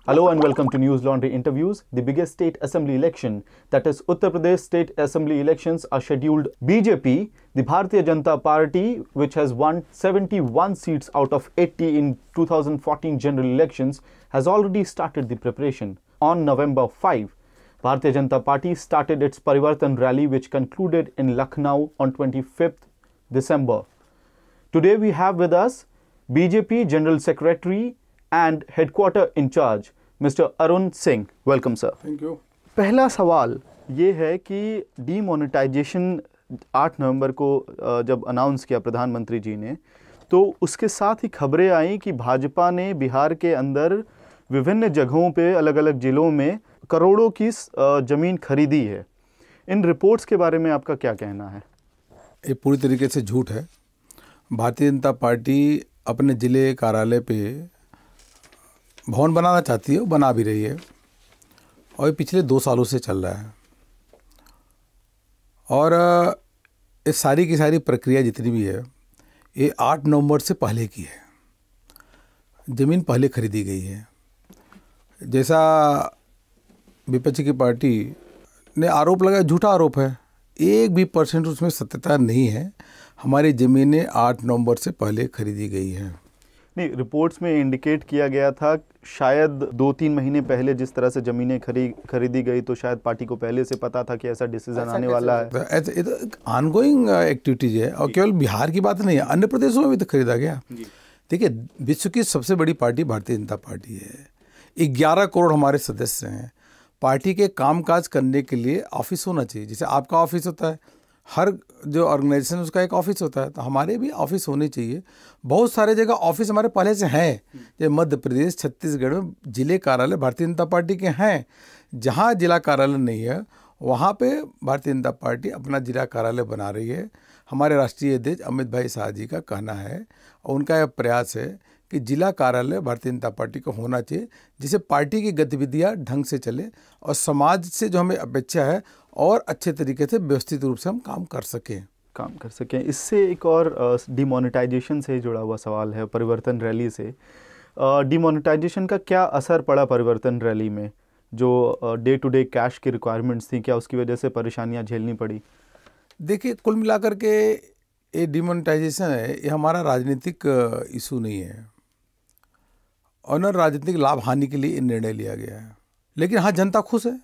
Hello and welcome to News Laundry Interviews. The biggest state assembly election, that is Uttar Pradesh state assembly elections, are scheduled. BJP, the Bharatiya Janata Party, which has won 71 seats out of 80 in 2014 general elections, has already started the preparation. On November 5, Bharatiya Janata Party started its Parivartan rally, which concluded in Lucknow on 25th December. Today we have with us BJP General Secretary and Headquarter in charge, Mr. Arun Singh. Welcome, sir. Thank you. पहला सवाल ये है कि demonetisation 8 नवंबर को जब announce किया प्रधानमंत्री जी ने, तो उसके साथ ही खबरें आई कि भाजपा ने बिहार के अंदर विभिन्न जगहों पे अलग-अलग जिलों में करोड़ों की ज़मीन खरीदी है। इन रिपोर्ट्स के बारे में आपका क्या कहना है? ये पूरी तरीके से झूठ है। भारतीय जनता पार्टी अपने ज़िले कार्यालय पे भवन बनाना चाहती है, वो बना भी रही है और ये पिछले 2 सालों से चल रहा है। और ये सारी की सारी प्रक्रिया जितनी भी है, ये 8 नवंबर से पहले की है। ज़मीन पहले खरीदी गई है। जैसा विपक्ष की पार्टी ने आरोप लगाया, झूठा आरोप है, 1 भी % उसमें सत्यता नहीं है। हमारी ज़मीनें 8 नवंबर से पहले खरीदी गई हैं। नहीं, रिपोर्ट्स में इंडिकेट किया गया था शायद 2-3 महीने पहले जिस तरह से ज़मीनें खरीदी गई, तो शायद पार्टी को पहले से पता था कि ऐसा डिसीजन आने वाला है। ये तो ऑनगोइंग एक्टिविटीज है और केवल बिहार की बात नहीं है, अन्य प्रदेशों में भी तो खरीदा गया। देखिए, विश्व की सबसे बड़ी पार्टी भारतीय जनता पार्टी है। 11 करोड़ हमारे सदस्य हैं। पार्टी के कामकाज करने के लिए ऑफिस होना चाहिए। जैसे आपका ऑफिस होता है, हर जो ऑर्गेनाइजेशन उसका एक ऑफिस होता है, तो हमारे भी ऑफिस होने चाहिए। बहुत सारे जगह ऑफिस हमारे पहले से हैं। जैसे मध्य प्रदेश, छत्तीसगढ़ में जिले कार्यालय भारतीय जनता पार्टी के हैं। जहाँ जिला कार्यालय नहीं है, वहाँ पे भारतीय जनता पार्टी अपना जिला कार्यालय बना रही है। हमारे राष्ट्रीय अध्यक्ष अमित भाई शाह जी का कहना है और उनका यह प्रयास है कि जिला कार्यालय भारतीय जनता पार्टी को होना चाहिए, जिससे पार्टी की गतिविधियाँ ढंग से चले और समाज से जो हमें अपेक्षा है और अच्छे तरीके से व्यवस्थित रूप से हम काम कर सकें। इससे एक और डिमोनेटाइजेशन से जुड़ा हुआ सवाल है, परिवर्तन रैली से। डिमोनेटाइजेशन का क्या असर पड़ा परिवर्तन रैली में? जो डे टू डे कैश की रिक्वायरमेंट्स थी, क्या उसकी वजह से परेशानियां झेलनी पड़ी? देखिए, कुल मिलाकर के ये डिमोनेटाइजेशन है, ये हमारा राजनीतिक इशू नहीं है और न राजनीतिक लाभ हानि के लिए ये निर्णय लिया गया है। लेकिन हाँ, जनता खुश है,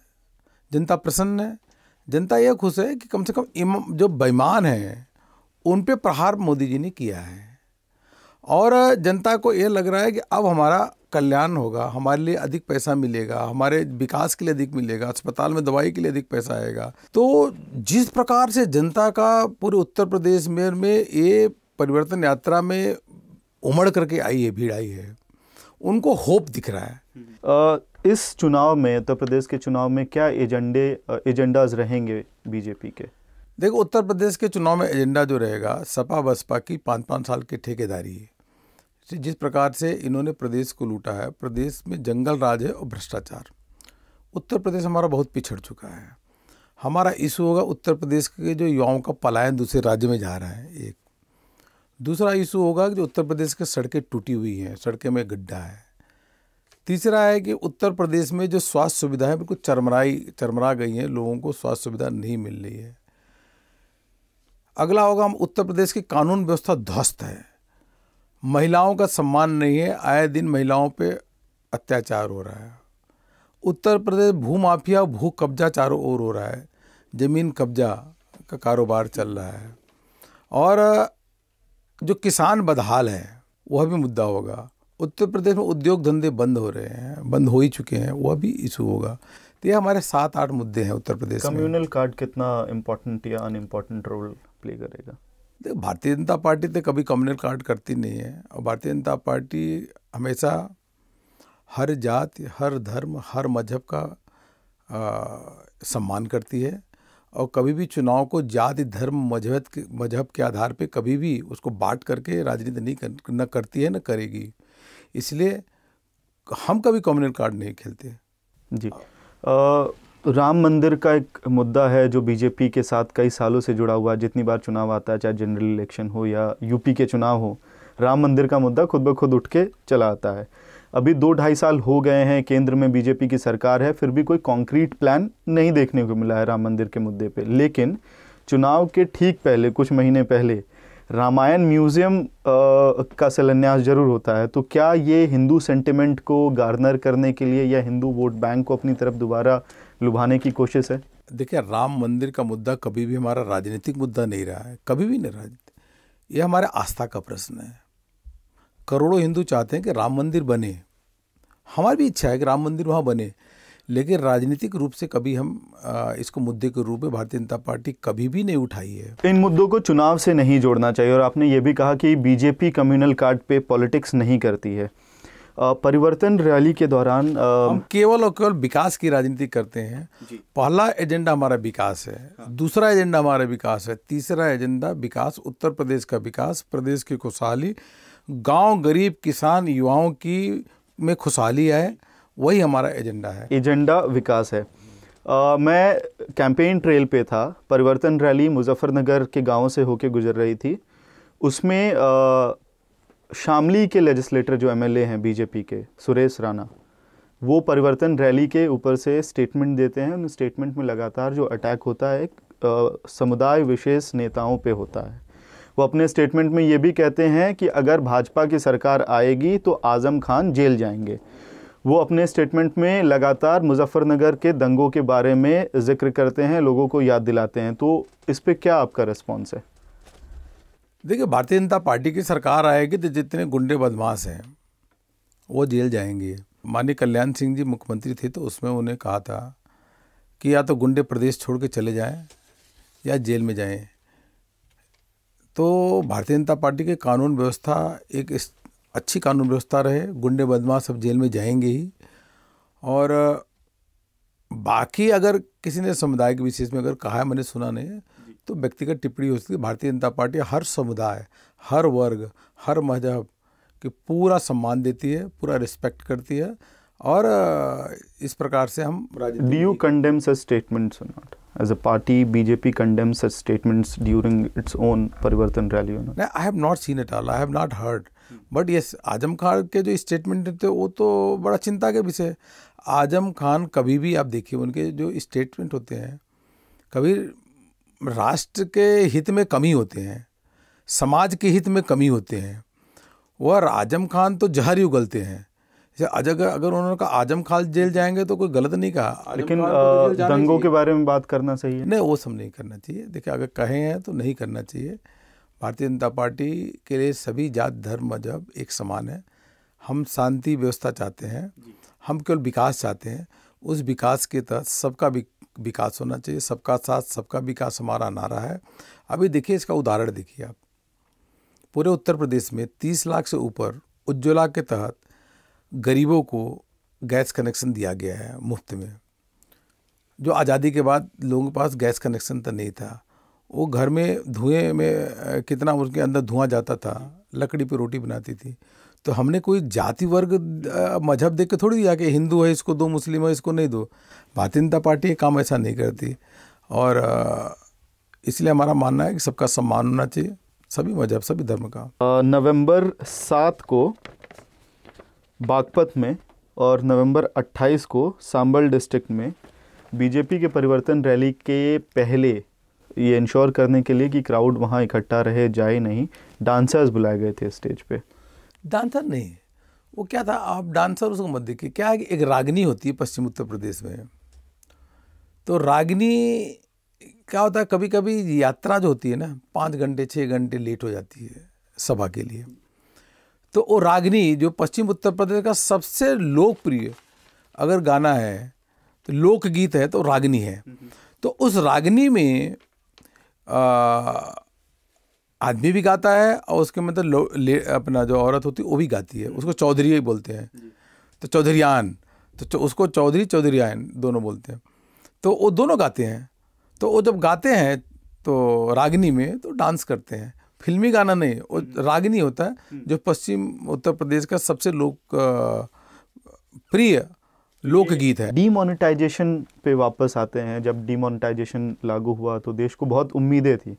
जनता प्रसन्न है। जनता यह खुश है कि कम से कम जो बेईमान हैं उन पे प्रहार मोदी जी ने किया है और जनता को ये लग रहा है कि अब हमारा कल्याण होगा, हमारे लिए अधिक पैसा मिलेगा, हमारे विकास के लिए अधिक मिलेगा, अस्पताल में दवाई के लिए अधिक पैसा आएगा। तो जिस प्रकार से जनता का पूरे उत्तर प्रदेश में ये परिवर्तन यात्रा में उमड़ करके आई है, भीड़ आई है, उनको होप दिख रहा है। इस चुनाव में, उत्तर प्रदेश के चुनाव में क्या एजेंडाज रहेंगे बीजेपी के? देखो, उत्तर प्रदेश के चुनाव में एजेंडा जो रहेगा, सपा बसपा की 5-5 साल की ठेकेदारी है। जिस प्रकार से इन्होंने प्रदेश को लूटा है, प्रदेश में जंगल राज है और भ्रष्टाचार। उत्तर प्रदेश हमारा बहुत पिछड़ चुका है। हमारा इशू होगा उत्तर प्रदेश के जो युवाओं का पलायन दूसरे राज्य में जा रहा है, एक। दूसरा इशू होगा कि जो उत्तर प्रदेश की सड़कें टूटी हुई हैं, सड़कें में गड्ढा है। तीसरा है कि उत्तर प्रदेश में जो स्वास्थ्य सुविधाएं बिल्कुल चरमरा गई हैं, लोगों को स्वास्थ्य सुविधा नहीं मिल रही है। अगला होगा, हम उत्तर प्रदेश की कानून व्यवस्था ध्वस्त है, महिलाओं का सम्मान नहीं है, आए दिन महिलाओं पे अत्याचार हो रहा है। उत्तर प्रदेश भूमाफिया, भू कब्जा चारों ओर हो रहा है, ज़मीन कब्जा का कारोबार चल रहा है और जो किसान बदहाल है वह भी मुद्दा होगा। उत्तर प्रदेश में उद्योग धंधे बंद हो रहे हैं, बंद हो ही चुके हैं, वह भी इशू होगा। तो ये हमारे 7-8 मुद्दे हैं उत्तर प्रदेश में। कम्युनल कार्ड कितना इम्पोर्टेंट या अनइम्पोर्टेंट रोल प्ले करेगा? देखो, भारतीय जनता पार्टी तो कभी कम्युनल कार्ड करती नहीं है और भारतीय जनता पार्टी हमेशा हर जाति, हर धर्म, हर मजहब का सम्मान करती है और कभी भी चुनाव को जाति, धर्म, मजहब के आधार पे कभी भी उसको बांट करके राजनीति न करती है, न करेगी। इसलिए हम कभी कम्युनल कार्ड नहीं खेलते। जी, राम मंदिर का एक मुद्दा है जो बीजेपी के साथ कई सालों से जुड़ा हुआ है। जितनी बार चुनाव आता है, चाहे जनरल इलेक्शन हो या यूपी के चुनाव हो, राम मंदिर का मुद्दा खुद ब खुद उठ के चला आता है। अभी 2-2.5 साल हो गए हैं, केंद्र में बीजेपी की सरकार है, फिर भी कोई कॉन्क्रीट प्लान नहीं देखने को मिला है राम मंदिर के मुद्दे पे। लेकिन चुनाव के ठीक पहले, कुछ महीने पहले, रामायण म्यूजियम का शिलान्यास जरूर होता है। तो क्या ये हिंदू सेंटिमेंट को गार्नर करने के लिए या हिंदू वोट बैंक को अपनी तरफ दोबारा लुभाने की कोशिश है? देखिए, राम मंदिर का मुद्दा कभी भी हमारा राजनीतिक मुद्दा नहीं रहा है, कभी भी नहीं रहा। ये हमारे आस्था का प्रश्न है। करोड़ों हिंदू चाहते हैं कि राम मंदिर बने, हमारी भी इच्छा है कि राम मंदिर वहाँ बने, लेकिन राजनीतिक रूप से कभी हम इसको मुद्दे के रूप में भारतीय जनता पार्टी कभी भी नहीं उठाई है। इन मुद्दों को चुनाव से नहीं जोड़ना चाहिए। और आपने ये भी कहा कि बीजेपी कम्युनल कार्ड पे पॉलिटिक्स नहीं करती है। परिवर्तन रैली के दौरान हम केवल और केवल विकास की राजनीति करते हैं। पहला एजेंडा हमारा विकास है, दूसरा एजेंडा हमारा विकास है, तीसरा एजेंडा विकास, उत्तर प्रदेश का विकास, प्रदेश की खुशहाली, गांव, गरीब, किसान, युवाओं की में खुशहाली है, वही हमारा एजेंडा है। एजेंडा विकास है। मैं कैंपेन ट्रेल पे था। परिवर्तन रैली मुजफ्फरनगर के गांव से होके गुजर रही थी। उसमें शामली के लेजिस्लेटर जो एमएलए हैं बीजेपी के, सुरेश राणा, वो परिवर्तन रैली के ऊपर से स्टेटमेंट देते हैं। उन स्टेटमेंट में लगातार जो अटैक होता है समुदाय विशेष नेताओं पे होता है। वो अपने स्टेटमेंट में ये भी कहते हैं कि अगर भाजपा की सरकार आएगी तो आजम खान जेल जाएंगे। वो अपने स्टेटमेंट में लगातार मुजफ्फरनगर के दंगों के बारे में जिक्र करते हैं, लोगों को याद दिलाते हैं। तो इस पे क्या आपका रिस्पॉन्स है? देखिए, भारतीय जनता पार्टी की सरकार आएगी तो जितने गुंडे बदमाश हैं वो जेल जाएंगे। माननीय कल्याण सिंह जी मुख्यमंत्री थे तो उसमें उन्हें कहा था कि या तो गुंडे प्रदेश छोड़ के चले जाएं या जेल में जाएं। तो भारतीय जनता पार्टी के कानून व्यवस्था एक अच्छी कानून व्यवस्था रहे, गुंडे बदमाश सब जेल में जाएंगे ही। और बाकी अगर किसी ने समुदाय के विशेष में अगर कहा है, मैंने सुना नहीं है, तो व्यक्तिगत टिप्पणी हो सकती है। भारतीय जनता पार्टी हर समुदाय, हर वर्ग, हर मजहब के पूरा सम्मान देती है, पूरा रिस्पेक्ट करती है। और इस प्रकार से हम Do you condemn such statements or not? As a party, BJP condemns such statements during its own Parivartan rally or not? I have not seen it all. I have not heard. But yes, Azam Khan के जो statement थे वो तो बड़ा चिंता के विषय है। आजम खान कभी भी आप देखिए उनके जो स्टेटमेंट होते हैं, कभी राष्ट्र के हित में कमी होते हैं, समाज के हित में कमी होते हैं। वह आजम खान तो जहर ही उगलते हैं। अगर उन्होंने कहा आजम खान जेल जाएंगे तो कोई गलत नहीं कहा, लेकिन दंगों के बारे में बात करना सही है? नहीं, वो सब नहीं करना चाहिए। देखिए, अगर कहे हैं तो नहीं करना चाहिए। भारतीय जनता पार्टी के लिए सभी जात, धर्म, मजहब एक समान है। हम शांति व्यवस्था चाहते हैं, हम केवल विकास चाहते हैं। उस विकास के तहत सबका विकास होना चाहिए। सबका साथ सबका विकास हमारा नारा है। अभी देखिए, इसका उदाहरण देखिए आप, पूरे उत्तर प्रदेश में 30 लाख से ऊपर उज्ज्वला के तहत गरीबों को गैस कनेक्शन दिया गया है मुफ्त में। जो आज़ादी के बाद लोगों के पास गैस कनेक्शन तो नहीं था, वो घर में धुएं में कितना उसके अंदर धुआं जाता था, लकड़ी पे रोटी बनाती थी। तो हमने कोई जाति वर्ग मजहब देख के थोड़ी दिया कि हिंदू है इसको दो, मुस्लिम है इसको नहीं दो। भारतीय जनता पार्टी ये काम ऐसा नहीं करती। और इसलिए हमारा मानना है कि सबका सम्मान होना चाहिए, सभी मजहब, सभी धर्म का। नवंबर 7 को बागपत में और नवंबर 28 को सांबल डिस्ट्रिक्ट में बीजेपी के परिवर्तन रैली के पहले ये इंश्योर करने के लिए कि क्राउड वहाँ इकट्ठा रहे, जाए नहीं, डांसर्स बुलाए गए थे स्टेज पे। डांसर नहीं, वो क्या था, आप डांसर उसको मत देखिए। क्या है कि एक रागनी होती है पश्चिम उत्तर प्रदेश में। तो रागनी क्या होता है, कभी कभी यात्रा जो होती है ना 5 घंटे 6 घंटे लेट हो जाती है सभा के लिए। तो वो रागनी जो पश्चिम उत्तर प्रदेश का सबसे लोकप्रिय अगर गाना है तो लोकगीत है तो रागनी है। तो उस रागनी में आदमी भी गाता है और उसके मतलब अपना जो औरत होती है वो भी गाती है। उसको चौधरी ही बोलते हैं, तो चौधरियान, तो उसको चौधरी चौधरियान दोनों बोलते हैं। तो वो दोनों गाते हैं। तो वो जब गाते हैं तो रागनी में तो डांस करते हैं। फिल्मी गाना नहीं, वो रागनी होता है जो पश्चिम उत्तर प्रदेश का सबसे प्रिय लोकगीत है। डीमोनेटाइजेशन पे वापस आते हैं। जब डीमोनेटाइजेशन लागू हुआ तो देश को बहुत उम्मीदें थी,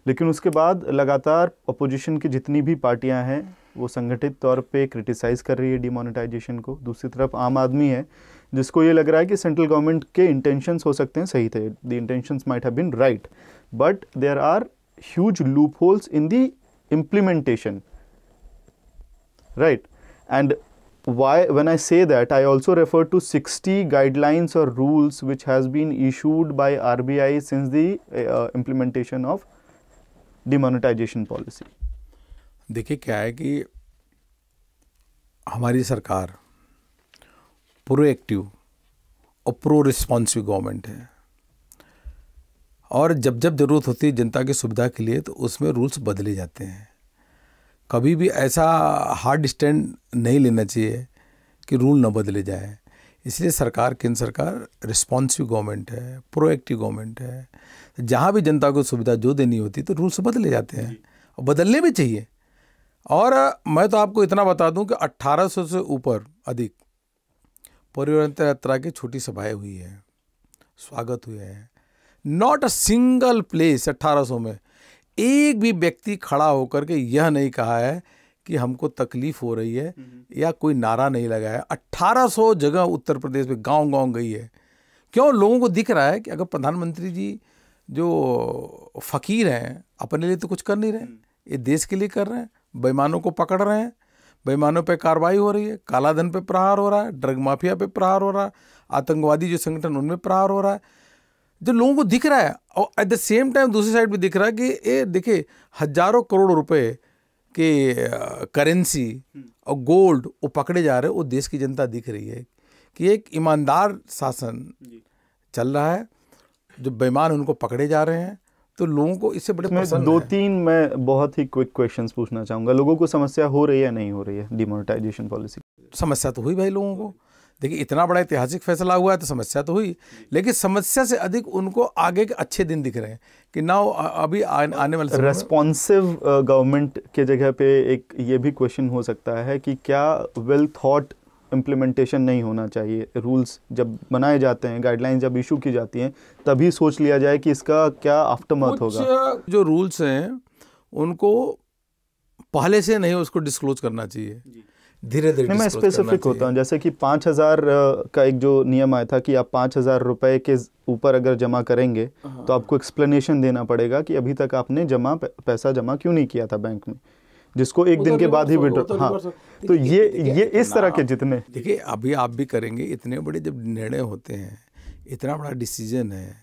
लेकिन उसके बाद लगातार अपोजिशन की जितनी भी पार्टियां हैं वो संगठित तौर पे क्रिटिसाइज कर रही है डिमोनेटाइजेशन को। दूसरी तरफ आम आदमी है जिसको ये लग रहा है कि सेंट्रल गवर्नमेंट के इंटेंशंस हो सकते हैं सही थे, the intentions might have been right, but there are huge loopholes in the implementation, right? And why when I say that, I also refer to 60 guidelines or rules which has been issued by RBI since the implementation of demonetization policy. देखिए क्या है कि हमारी सरकार proactive और pro responsive government है, और जब जब ज़रूरत होती है जनता की सुविधा के लिए तो उसमें रूल्स बदले जाते हैं। कभी भी ऐसा हार्ड स्टैंड नहीं लेना चाहिए कि रूल न बदले जाए। इसलिए सरकार, केंद्र सरकार रिस्पॉन्सिव गवर्नमेंट है, प्रोएक्टिव गवर्नमेंट है। जहाँ भी जनता को सुविधा जो देनी होती है तो रूल्स बदले जाते हैं और बदलने भी चाहिए। और मैं तो आपको इतना बता दूं कि 1800 से ऊपर अधिक परिवर्तन यात्रा की छोटी सभाएं हुई है, स्वागत हुए हैं। नॉट अ सिंगल प्लेस 1800 में एक भी व्यक्ति खड़ा होकर के यह नहीं कहा है कि हमको तकलीफ हो रही है या कोई नारा नहीं लगा है। 1800 जगह उत्तर प्रदेश में गांव गांव गई है। क्यों? लोगों को दिख रहा है कि अगर प्रधानमंत्री जी जो फकीर हैं अपने लिए तो कुछ कर नहीं रहे, ये देश के लिए कर रहे हैं। बेईमानों को पकड़ रहे हैं, बेईमानों पे कार्रवाई हो रही है, कालाधन पे प्रहार हो रहा है, ड्रग माफिया पे प्रहार हो रहा है, आतंकवादी जो संगठन उनमें प्रहार हो रहा है, जो लोगों को दिख रहा है। और एट द सेम टाइम दूसरी साइड भी दिख रहा है कि ये देखिए हजारों करोड़ रुपए के करेंसी और गोल्ड वो पकड़े जा रहे हैं। वो देश की जनता दिख रही है कि एक ईमानदार शासन चल रहा है, जो बेईमान उनको पकड़े जा रहे हैं। तो लोगों को इससे बड़े पसंद दो तीन मैं बहुत ही क्विक क्वेश्चंस पूछना चाहूँगा। लोगों को समस्या हो रही है या नहीं हो रही है डिमोनेटाइजेशन पॉलिसी? समस्या तो हुई भाई लोगों को। देखिए इतना बड़ा ऐतिहासिक फैसला हुआ है तो समस्या तो हुई, लेकिन समस्या से अधिक उनको आगे के अच्छे दिन दिख रहे हैं कि ना अभी आने वाले रेस्पॉन्सिव गवर्नमेंट के जगह पे एक ये भी क्वेश्चन हो सकता है कि क्या वेल थॉट इम्प्लीमेंटेशन नहीं होना चाहिए? रूल्स जब बनाए जाते हैं, गाइडलाइंस जब इशू की जाती हैं, तभी सोच लिया जाए कि इसका क्या आफ्टरमैथ होगा। जो रूल्स हैं उनको पहले से नहीं उसको डिस्क्लोज करना चाहिए, धीरे धीरे। मैं स्पेसिफिक होता हूँ, जैसे कि 5000 का एक जो नियम आया था कि आप 5000 रुपए के ऊपर अगर जमा करेंगे तो आपको एक्सप्लेनेशन देना पड़ेगा कि अभी तक आपने पैसा जमा क्यों नहीं किया था बैंक में, जिसको एक दिन के बाद ही विड्रॉ। हाँ, तो ये इस तरह के जितने, देखिए अभी आप भी करेंगे, इतने बड़े जब निर्णय होते हैं, इतना बड़ा डिसीजन है,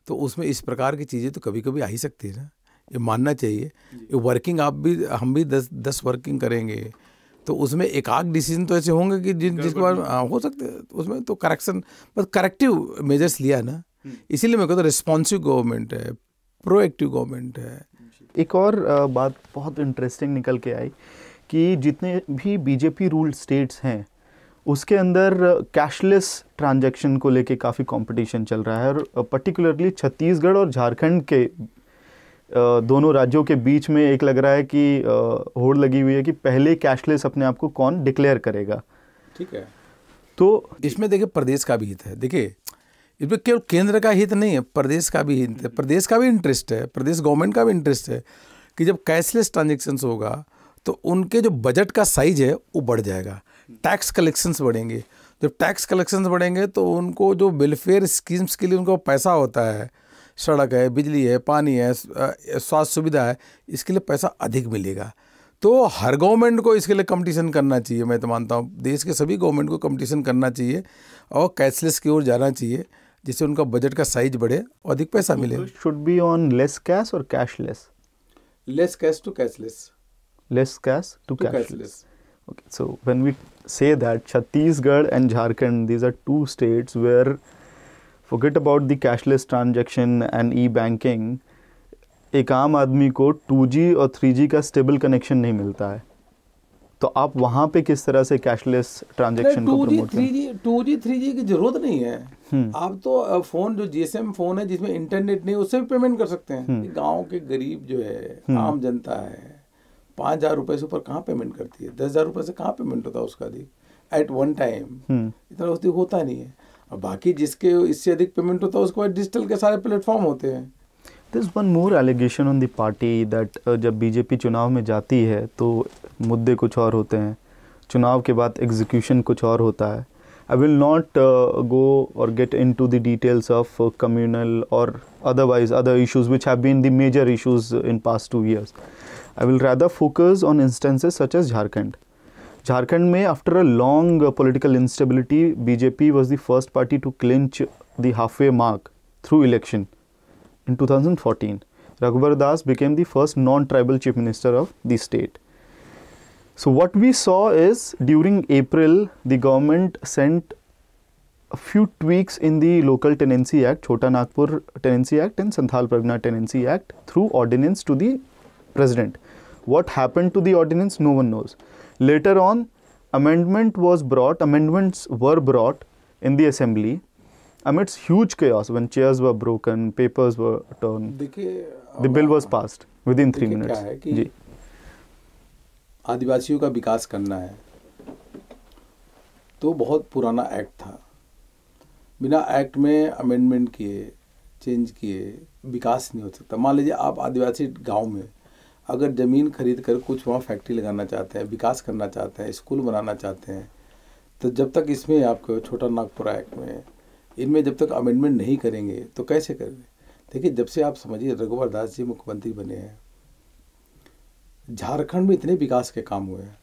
तो उसमें इस प्रकार की चीज़ें तो कभी कभी आ ही सकती है ना, ये मानना चाहिए। ये वर्किंग हम भी 10 वर्किंग करेंगे तो उसमें एक आध डिसीजन तो ऐसे होंगे कि जिसके बाद हो सकते हैं, उसमें तो करेक्शन, बस करेक्टिव मेजर्स लिया ना। इसीलिए मैं कहता हूँ रिस्पॉन्सिव गवर्नमेंट है, प्रोएक्टिव गवर्नमेंट है। एक और बात बहुत इंटरेस्टिंग निकल के आई कि जितने भी बीजेपी रूल्ड स्टेट्स हैं उसके अंदर कैशलेस ट्रांजैक्शन को लेके काफ़ी कंपटीशन चल रहा है, और पर्टिकुलरली छत्तीसगढ़ और झारखंड के दोनों राज्यों के बीच में एक लग रहा है कि होड़ लगी हुई है कि पहले कैशलेस अपने आप को कौन डिक्लेयर करेगा। ठीक है, तो इसमें देखिए प्रदेश का भी हित है। देखिए इसमें केवल केंद्र का हित नहीं है, प्रदेश का भी हित है, प्रदेश का भी इंटरेस्ट है, प्रदेश गवर्नमेंट का भी इंटरेस्ट है कि जब कैशलेस ट्रांजेक्शन्स होगा तो उनके जो बजट का साइज है वो बढ़ जाएगा, टैक्स कलेक्शंस बढ़ेंगे। जब टैक्स कलेक्शंस बढ़ेंगे तो उनको जो वेलफेयर स्कीम्स के लिए उनको पैसा होता है, सड़क है, बिजली है, पानी है, स्वास्थ्य सुविधा है, इसके लिए पैसा अधिक मिलेगा। तो हर गवर्नमेंट को इसके लिए कंपटीशन करना चाहिए। मैं तो मानता हूँ देश के सभी गवर्नमेंट को कंपटीशन करना चाहिए और कैशलेस की ओर जाना चाहिए, जिससे उनका बजट का साइज बढ़े और अधिक पैसा मिले। Should be on less cash और cashless? Less cash to cashless. Less cash to cashless. Okay, so when we say that Chhattisgarh and Jharkhand, these are two states where, forget about the cashless transaction and e-banking, एक आम आदमी को 2G और 3G का stable connection नहीं मिलता है, तो आप वहाँ पे किस तरह से कैशलेस ट्रांजैक्शन को प्रमोट करें? 2G 3G की जरूरत नहीं है। आप तो फोन जो GSM फोन है जिसमें इंटरनेट नहीं, उससे भी पेमेंट कर सकते हैं। गाँव के गरीब जो है, आम जनता है, 5000 रुपये से ऊपर कहाँ पेमेंट करती है? 10,000 रुपये से कहाँ पेमेंट होता है उसका अधिक एट वन टाइम? इतना अधिक होता नहीं है। और बाकी जिसके इससे अधिक पेमेंट होता है उसके बाद डिजिटल के सारे प्लेटफॉर्म होते हैं। There's one more allegation on the party that जब बीजेपी चुनाव में जाती है तो मुद्दे कुछ और होते हैं, चुनाव के बाद एग्जीक्यूशन कुछ और होता है. I will not go or get into the details of communal or otherwise other issues which have been the major issues in past 2 years. I will rather focus on instances such as Jharkhand. Jharkhand mein after a long political instability, BJP was the first party to clinch the halfway mark through election. In 2014, Raghubar Das became the first non-tribal chief minister of the state. So what we saw is during April, the government sent a few tweaks in the local tenancy act, Chota Nagpur Tenancy Act and Santhal Pargana Tenancy Act through ordinance to the president. What happened to the ordinance, no one knows. Later on, amendments were brought in the assembly amidst huge chaos when chairs were broken, papers were turned. The bill was passed within 3 minutes. जी. आदिवासियों का विकास करना है तो बहुत पुराना act था, बिना act में अमेंडमेंट किए, चेंज किए विकास नहीं हो सकता. मान लीजिए आप आदिवासी गांव में अगर ज़मीन खरीद कर कुछ वहाँ फैक्ट्री लगाना चाहते हैं, विकास करना चाहते हैं, स्कूल बनाना चाहते हैं, तो जब तक इसमें आपको छोटा नागपुर एक्ट में इनमें जब तक अमेंडमेंट नहीं करेंगे तो कैसे करेंगे. देखिए, जब से आप समझिए रघुवर दास जी मुख्यमंत्री बने हैं, झारखंड में इतने विकास के काम हुए हैं.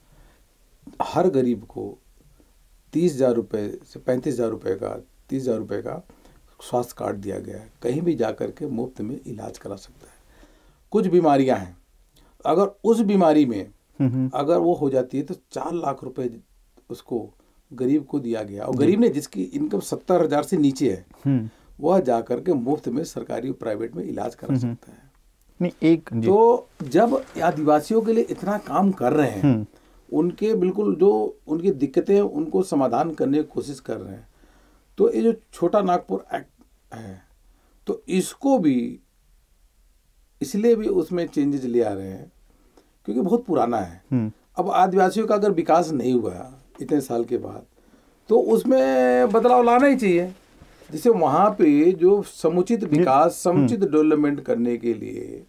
हर गरीब को 30,000 रुपये से 35,000 रुपये का 30,000 रुपये का स्वास्थ्य कार्ड दिया गया है. कहीं भी जा कर के मुफ्त में इलाज करा सकता है. कुछ बीमारियां हैं, अगर उस बीमारी में अगर वो हो जाती है तो 4 लाख रुपए उसको गरीब को दिया गया. और गरीब ने जिसकी इनकम 70,000 से नीचे है वह जा कर के मुफ्त में सरकारी और प्राइवेट में इलाज करा सकता है. नहीं तो जब आदिवासियों के लिए इतना काम कर रहे हैं, उनके बिल्कुल जो उनकी दिक्कतें हैं उनको समाधान करने की कोशिश कर रहे हैं, तो ये जो छोटा नागपुर एक्ट है तो इसको भी इसलिए भी उसमें चेंजेस ले आ रहे हैं क्योंकि बहुत पुराना है. अब आदिवासियों का अगर विकास नहीं हुआ इतने साल के बाद तो उसमें बदलाव लाना ही चाहिए, जिससे वहाँ पे जो समुचित विकास समुचित डेवलपमेंट करने के लिए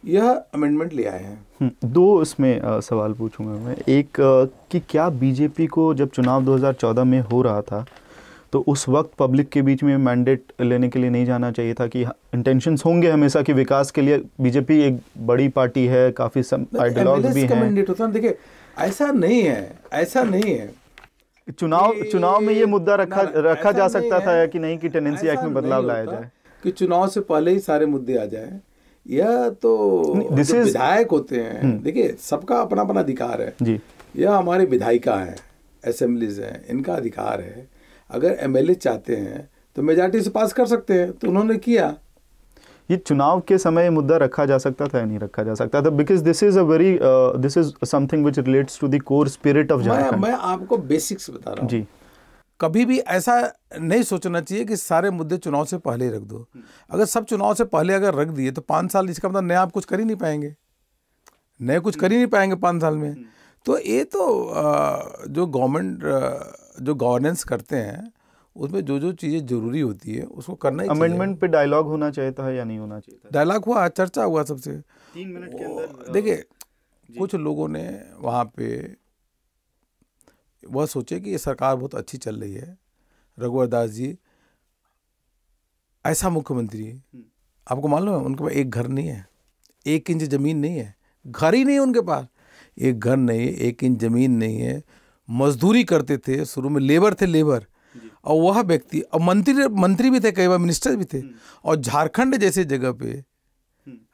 यह अमेंडमेंट ले आए हैं. 2 इसमें सवाल पूछूंगा मैं. एक कि क्या बीजेपी को जब चुनाव 2014 में हो रहा था तो उस वक्त पब्लिक के बीच में मैंडेट लेने के लिए नहीं जाना चाहिए था कि इंटेंशंस होंगे हमेशा कि विकास के लिए बीजेपी एक बड़ी पार्टी है, काफ़ी आइडियोलॉग्स भी हैं. देखिए, ऐसा नहीं है. चुनाव में ये मुद्दा रखा जा सकता था कि नहीं कि टेनेंसी एक्ट में बदलाव लाया जाए, कि चुनाव से पहले ही सारे मुद्दे आ जाए. यह तो विधायक होते हैं, देखिए सबका अपना अपना अधिकार है जी. यह हमारी विधायिका है, असेंबलीज है, इनका अधिकार है. अगर एमएलए चाहते हैं तो मेजॉरिटी से पास कर सकते हैं, तो उन्होंने किया. ये चुनाव के समय मुद्दा रखा जा सकता था या नहीं रखा जा सकता था? Because this is something which relates to the core spirit of Jharkhand. मैं आपको बेसिक्स बता रहा हूँ जी. कभी भी ऐसा नहीं सोचना चाहिए कि सारे मुद्दे चुनाव से पहले ही रख दो. अगर सब चुनाव से पहले अगर रख दिए तो 5 साल, इसका मतलब नया आप कुछ कर ही नहीं पाएंगे, 5 साल में. तो ये तो जो गवर्नमेंट जो गवर्नेंस करते हैं उसमें जो चीज़ें जरूरी होती है उसको करना ही चाहिए. अमेंडमेंट पे डायलॉग होना चाहिए था या नहीं होना चाहिए था? डायलॉग हुआ, चर्चा हुआ सबसे 3 मिनट के अंदर. देखिए, कुछ लोगों ने वहाँ पे वह सोचे कि ये सरकार बहुत अच्छी चल रही है, रघुवर दास जी ऐसा मुख्यमंत्री है. आपको मालूम है उनके पास एक घर नहीं है, 1 इंच ज़मीन नहीं है, घर ही नहीं है उनके पास. एक घर नहीं, 1 इंच ज़मीन नहीं है. मजदूरी करते थे, शुरू में लेबर थे, लेबर. और वह व्यक्ति, और मंत्री भी थे, कई बार मिनिस्टर भी थे. और झारखंड जैसे जगह पे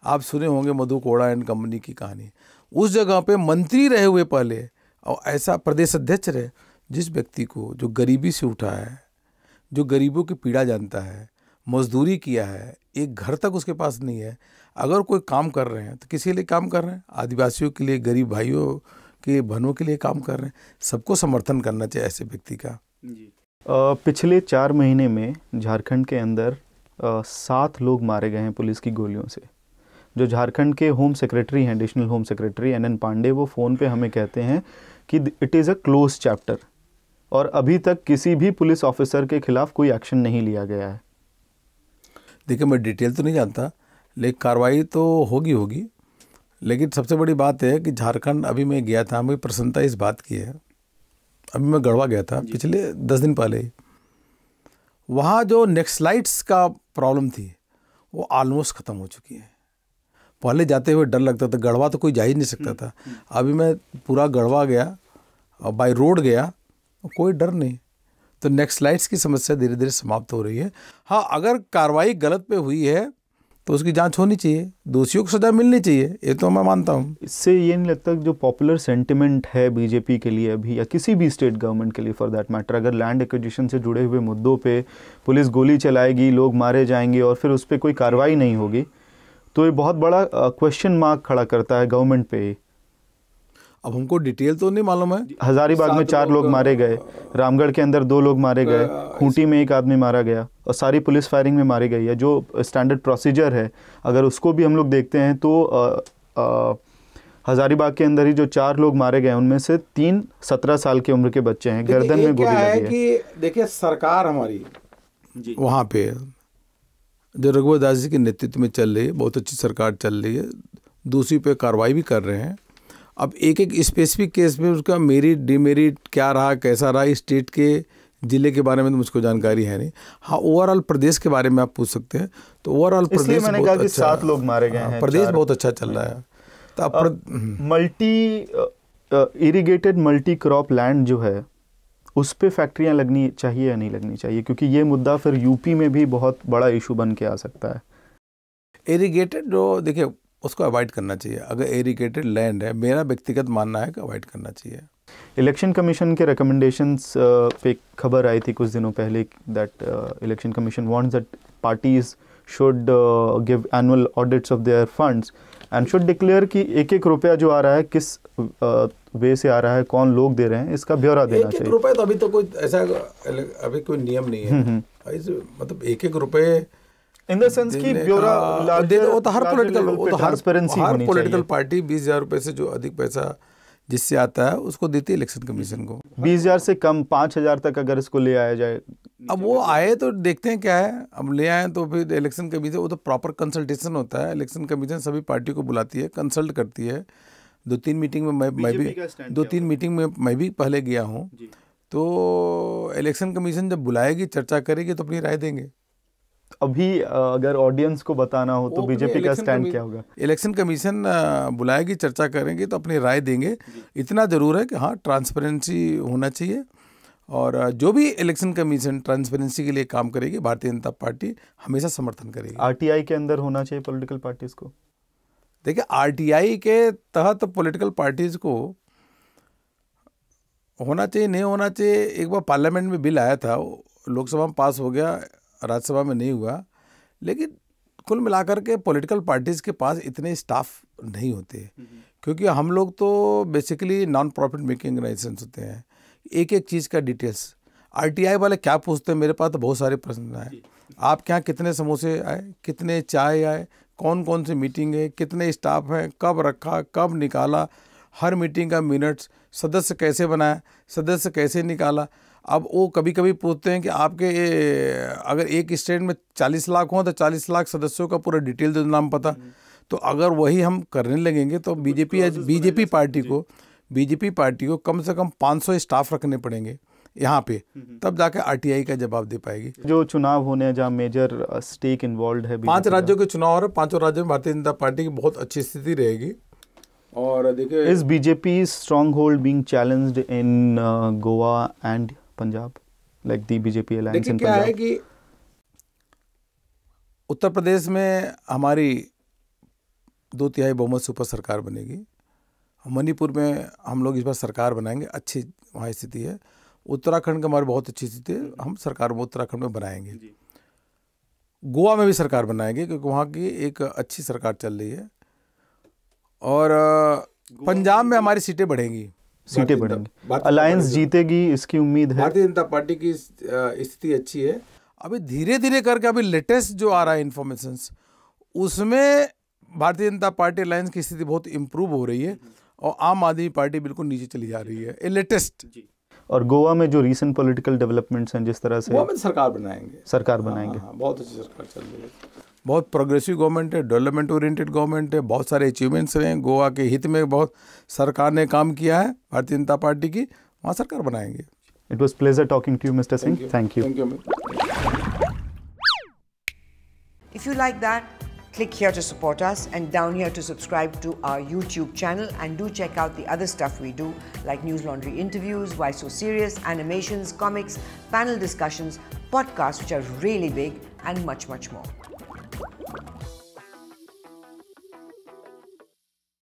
आप सुने होंगे मधु कोड़ा एंड कंपनी की कहानी. उस जगह पे मंत्री रहे हुए पहले और ऐसा प्रदेश अध्यक्ष रहे, जिस व्यक्ति को जो गरीबी से उठा है, जो गरीबों की पीड़ा जानता है, मजदूरी किया है, एक घर तक उसके पास नहीं है. अगर कोई काम कर रहे हैं तो किसी के लिए काम कर रहे हैं? आदिवासियों के लिए, गरीब भाइयों के बहनों के लिए काम कर रहे हैं. सबको समर्थन करना चाहिए ऐसे व्यक्ति का. पिछले 4 महीने में झारखंड के अंदर 7 लोग मारे गए हैं पुलिस की गोलियों से. जो झारखंड के होम सेक्रेटरी हैं, additional home secretary NN Pandey, वो फ़ोन पे हमें कहते हैं कि it is a close chapter और अभी तक किसी भी पुलिस ऑफिसर के खिलाफ कोई एक्शन नहीं लिया गया है. देखिए, मैं डिटेल तो नहीं जानता, लेकिन कार्रवाई तो होगी। लेकिन सबसे बड़ी बात है कि झारखंड, अभी मैं गया था, मुझे प्रसन्नता इस बात की है, अभी मैं गढ़वा गया था पिछले 10 दिन पहले ही, वहाँ जो नेक्सलाइट्स का प्रॉब्लम थी वो ऑलमोस्ट ख़त्म हो चुकी है। पहले जाते हुए डर लगता था, गढ़वा तो कोई जा ही नहीं सकता था। अभी मैं पूरा गढ़वा गया और बाय रोड गया, कोई डर नहीं। तो नेक्सलाइट्स की समस्या धीरे धीरे समाप्त हो रही है। हाँ, अगर कार्रवाई गलत पे हुई है तो उसकी जांच होनी चाहिए, दोषियों को सजा मिलनी चाहिए, ये तो मैं मानता हूँ। इससे ये नहीं लगता कि जो पॉपुलर सेंटिमेंट है बीजेपी के लिए अभी, या किसी भी स्टेट गवर्नमेंट के लिए फॉर दैट मैटर, अगर लैंड एक्विजिशन से जुड़े हुए मुद्दों पे पुलिस गोली चलाएगी, लोग मारे जाएंगे और फिर उस पर कोई कार्रवाई नहीं होगी, तो ये बहुत बड़ा क्वेश्चन मार्क खड़ा करता है गवर्नमेंट पे। अब हमको डिटेल तो नहीं मालूम है। हजारीबाग में 4 लोग मारे गए, रामगढ़ के अंदर 2 लोग मारे गए, खूंटी में 1 आदमी मारा गया और सारी पुलिस फायरिंग में मारी गई है। जो स्टैंडर्ड प्रोसीजर है, अगर उसको भी हम लोग देखते हैं तो हजारीबाग के अंदर ही जो 4 लोग मारे गए उनमें से 3 17 साल की उम्र के बच्चे हैं, गर्दन में गोली लगी है। कि देखिए, सरकार हमारी वहाँ पे जो रघुवर दास जी के नेतृत्व में चल रही है, बहुत अच्छी सरकार चल रही है, दूसरी पे कार्रवाई भी कर रहे हैं। अब एक एक स्पेसिफिक केस में उसका मेरिट डिमेरिट क्या रहा, कैसा रहा, इस स्टेट के जिले के बारे में तो मुझको जानकारी है नहीं। हाँ, ओवरऑल प्रदेश के बारे में आप पूछ सकते हैं। तो ओवरऑल प्रदेश मैंने कहा कि 7 लोग मारे गए हैं, प्रदेश बहुत अच्छा चल रहा है। तो इरिगेटेड मल्टी क्रॉप लैंड जो है उस पे फैक्ट्रियां लगनी चाहिए या नहीं लगनी चाहिए, क्योंकि ये मुद्दा फिर यूपी में भी बहुत बड़ा इशू बन के आ सकता है। इरिगेटेड जो, देखिए, उसको अवॉइड करना चाहिए। अगर इरिगेटेड लैंड है, मेरा व्यक्तिगत मानना है कि अवॉइड करना चाहिए। इलेक्शन कमीशन के रिकमेंडेशंस पे खबर आई थी कुछ दिनों पहले that election commission wants that parties should give annual audits of their funds and should declare कि एक रुपया जो आ रहा है किस वे से आ रहा है, कौन लोग दे रहे हैं, इसका ब्यौरा देना चाहिए। 1 रुपये तो अभी तो कोई ऐसा अभी कोई नियम नहीं है। मतलब 1 रुपये इन द सेंस कि ब्यौरा वो तो हर पॉलिटिकल पार्टी 20,000 रुपये से जो अधिक पैसा जिससे आता है उसको देती है इलेक्शन कमीशन को। 20,000 से कम 5,000 तक अगर इसको ले आया जाए, अब वो आए तो देखते हैं क्या है। अब ले आए तो फिर इलेक्शन कमीशन, वो तो प्रॉपर कंसल्टेशन होता है। इलेक्शन कमीशन सभी पार्टी को बुलाती है, कंसल्ट करती है। 2-3 मीटिंग में मैं भी 2-3 मीटिंग में मैं भी पहले गया हूँ। तो इलेक्शन कमीशन जब बुलाएगी, चर्चा करेगी तो अपनी राय देंगे। अभी अगर ऑडियंस को बताना हो तो बीजेपी का स्टैंड क्या होगा? इलेक्शन कमीशन बुलाएगी, चर्चा करेंगे तो अपनी राय देंगे। इतना ज़रूर है कि हाँ, ट्रांसपेरेंसी होना चाहिए, और जो भी इलेक्शन कमीशन ट्रांसपेरेंसी के लिए काम करेगी, भारतीय जनता पार्टी हमेशा समर्थन करेगी। आरटीआई के अंदर होना चाहिए पॉलिटिकल पार्टीज को। देखिए, आरटीआई के तहत पॉलिटिकल पार्टीज को होना चाहिए, नहीं होना चाहिए। एक बार पार्लियामेंट में बिल आया था, लोकसभा में पास हो गया, राज्यसभा में नहीं हुआ। लेकिन कुल मिलाकर के पॉलिटिकल पार्टीज़ के पास इतने स्टाफ नहीं होते, क्योंकि हम लोग तो basically non profit making organisations होते हैं। एक एक चीज़ का डिटेल्स आरटीआई वाले क्या पूछते हैं, मेरे पास तो बहुत सारे प्रश्न आए। आपके यहाँ कितने समोसे आए, कितने चाय आए, कौन कौन सी मीटिंग है, कितने स्टाफ हैं, कब रखा, कब निकाला, हर मीटिंग का मिनट्स, सदस्य कैसे बनाया, सदस्य कैसे निकाला। अब वो कभी कभी पूछते हैं कि आपके अगर एक स्टेट में 40 लाख हो तो 40 लाख सदस्यों का पूरा डिटेल दे, नाम पता। तो अगर वही हम करने लगेंगे तो बीजेपी पार्टी को कम से कम 500 स्टाफ रखने पड़ेंगे यहाँ पे, तब जाके आरटीआई का जवाब दे पाएगी। जो चुनाव होने हैं जहाँ मेजर स्टेक इन्वॉल्व है, 5 राज्यों के चुनाव हो रहे हैं, 5 राज्यों में भारतीय जनता पार्टी की बहुत अच्छी स्थिति रहेगी। और देखिए, is BJP strong hold being challenged in Goa and Punjab, like the BJP alliance इन पंजाब? क्या है कि उत्तर प्रदेश में हमारी 2/3 बहुमत से ऊपर सरकार बनेगी। मणिपुर में हम लोग इस बार सरकार बनाएंगे, अच्छी वहाँ स्थिति है। उत्तराखंड का हमारी बहुत अच्छी स्थिति है, हम सरकार उत्तराखंड में बनाएंगे। गोवा में भी सरकार बनाएंगे क्योंकि वहाँ की एक अच्छी सरकार चल रही है। और पंजाब में हमारी सीटें बढ़ेंगी, अलायंस जीतेगी, इसकी उम्मीद है। भारतीय जनता पार्टी की स्थिति अच्छी है। अभी धीरे धीरे करके अभी लेटेस्ट जो आ रहा है इन्फॉर्मेशन, उसमें भारतीय जनता पार्टी अलायंस की स्थिति बहुत इम्प्रूव हो रही है और आम आदमी पार्टी बिल्कुल नीचे चली जा रही है, ये लेटेस्ट। और गोवा में जो रीसेंट पॉलिटिकल डेवलपमेंट्स हैं, जिस तरह से गोवा में सरकार बनाएंगे, हाँ, बहुत अच्छी सरकार चल रही है। बहुत प्रोग्रेसिव गवर्नमेंट है, डेवलपमेंट ओरिएंटेड गवर्नमेंट है, बहुत सारे अचीवमेंट्स हैं, गोवा के हित में बहुत सरकार ने काम किया है भारतीय जनता पार्टी की, वहाँ सरकार बनाएंगे। It was pleasure talking to you, Mr. Singh. Thank you. Thank you. If you like that, click here to support us and down here to subscribe to our YouTube channel, and do check out the other stuff we do like News Laundry interviews, Why So Serious, animations, comics, panel discussions, podcasts which are really big, and much, much more.